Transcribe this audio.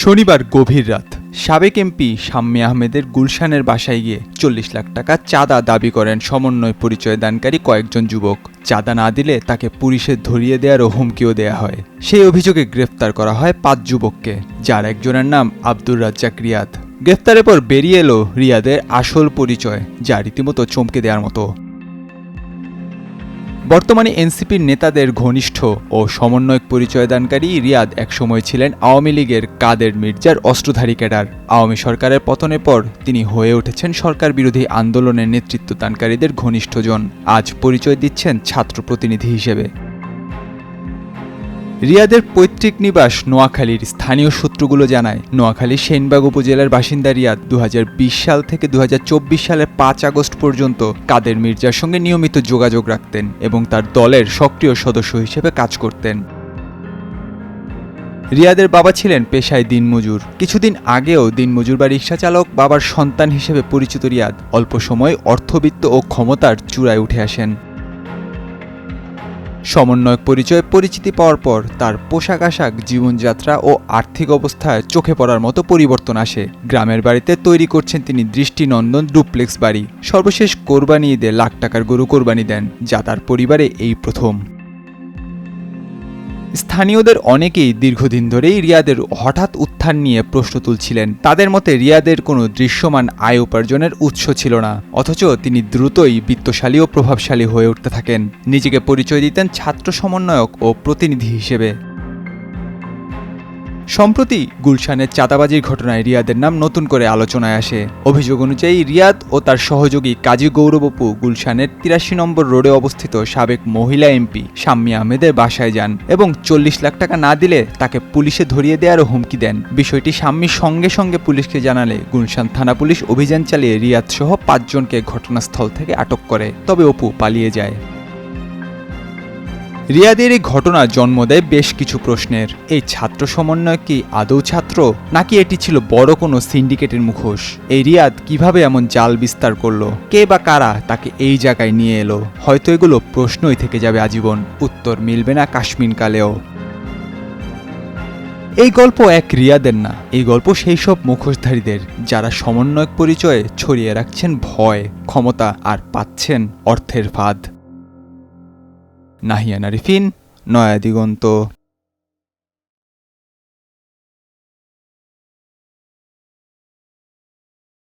শনিবার গভীর রাত সাবেক এমপি শাম্মী আহমেদের গুলশানের বাসায় গিয়ে ৪০ লাখ টাকা চাঁদা দাবি করেন সমন্বয় পরিচয় দানকারী কয়েকজন যুবক। চাঁদা না দিলে তাকে পুলিশে ধরিয়ে দেওয়ারও হুমকিও দেয়া হয়। সেই অভিযোগে গ্রেফতার করা হয় ৫ যুবককে, যার একজনের নাম আব্দুর রাজ্জাক রিয়াদ। গ্রেফতারের পর বেরিয়ে এলো রিয়াদের আসল পরিচয়, যা রীতিমতো চমকে দেওয়ার মতো। বর্তমানে এনসিপির নেতাদের ঘনিষ্ঠ ও সমন্বয়ক পরিচয়দানকারী রিয়াদ একসময় ছিলেন আওয়ামী লীগের কাদের মির্জার অস্ত্রধারী ক্যাডার। আওয়ামী সরকারের পতনের পর তিনি হয়ে উঠেছেন সরকার বিরোধী আন্দোলনের নেতৃত্বদানকারীদের ঘনিষ্ঠজন। আজ পরিচয় দিচ্ছেন ছাত্র প্রতিনিধি হিসেবে। রিয়াদের পৈতৃক নিবাস নোয়াখালীর। স্থানীয় সূত্রগুলো জানায়, নোয়াখালীর সেনবাগ উপজেলার বাসিন্দা রিয়াদ ২০২০ সাল থেকে ২০২৪ সালের ৫ আগস্ট পর্যন্ত কাদের মির্জার সঙ্গে নিয়মিত যোগাযোগ রাখতেন এবং তার দলের সক্রিয় সদস্য হিসেবে কাজ করতেন। রিয়াদের বাবা ছিলেন পেশায় দিনমজুর। কিছুদিন আগেও দিনমজুর বা রিকশা চালক বাবার সন্তান হিসেবে পরিচিত রিয়াদ অল্প সময় অর্থবিত্ত ও ক্ষমতার চূড়ায় উঠে আসেন। সমন্বয়ক পরিচয়ে পরিচিতি পাওয়ার পর তার পোশাক আশাক, জীবনযাত্রা ও আর্থিক অবস্থায় চোখে পড়ার মতো পরিবর্তন আসে। গ্রামের বাড়িতে তৈরি করছেন তিনি দৃষ্টিনন্দন ডুপ্লেক্স বাড়ি। সর্বশেষ কোরবানি ঈদে লাখ টাকার গরু কোরবানি দেন, যা তার পরিবারে এই প্রথম। স্থানীয়দের অনেকেই দীর্ঘদিন ধরেই রিয়াদের হঠাৎ উত্থান নিয়ে প্রশ্ন তুলছিলেন। তাদের মতে রিয়াদের কোনো দৃশ্যমান আয় উপার্জনের উৎস ছিল না, অথচ তিনি দ্রুতই বিত্তশালী ও প্রভাবশালী হয়ে উঠতে থাকেন। নিজেকে পরিচয় দিতেন ছাত্র সমন্বয়ক ও প্রতিনিধি হিসেবে। সম্প্রতি গুলশানের চাঁদাবাজির ঘটনায় রিয়াদের নাম নতুন করে আলোচনায় আসে। অভিযোগ অনুযায়ী রিয়াদ ও তার সহযোগী কাজী গৌরব অপু গুলশানের ৮৩ নম্বর রোডে অবস্থিত সাবেক মহিলা এমপি শাম্মী আহমেদের বাসায় যান এবং ৪০ লাখ টাকা না দিলে তাকে পুলিশে ধরিয়ে দেওয়ারও হুমকি দেন। বিষয়টি শাম্মী সঙ্গে সঙ্গে পুলিশকে জানালে গুলশান থানা পুলিশ অভিযান চালিয়ে রিয়াদ সহ ৫ জনকে ঘটনাস্থল থেকে আটক করে, তবে অপু পালিয়ে যায়। রিয়াদের এই ঘটনা জন্ম দেয় বেশ কিছু প্রশ্নের। এই ছাত্র সমন্বয় কি আদৌ ছাত্র, নাকি এটি ছিল বড় কোনো সিন্ডিকেটের মুখোশ? এই রিয়াদ কিভাবে এমন জাল বিস্তার করলো? কে বা কারা তাকে এই জায়গায় নিয়ে এলো? হয়তো এগুলো প্রশ্নই থেকে যাবে আজীবন, উত্তর মিলবে না কাশ্মীর কালেও। এই গল্প এক রিয়াদের না, এই গল্প সেই সব মুখোশধারীদের যারা সমন্বয়ক পরিচয়ে ছড়িয়ে রাখছেন ভয়, ক্ষমতা আর পাচ্ছেন অর্থের ফাঁদ। নাহিয়ান আরিফিন, নয়া দিগন্ত।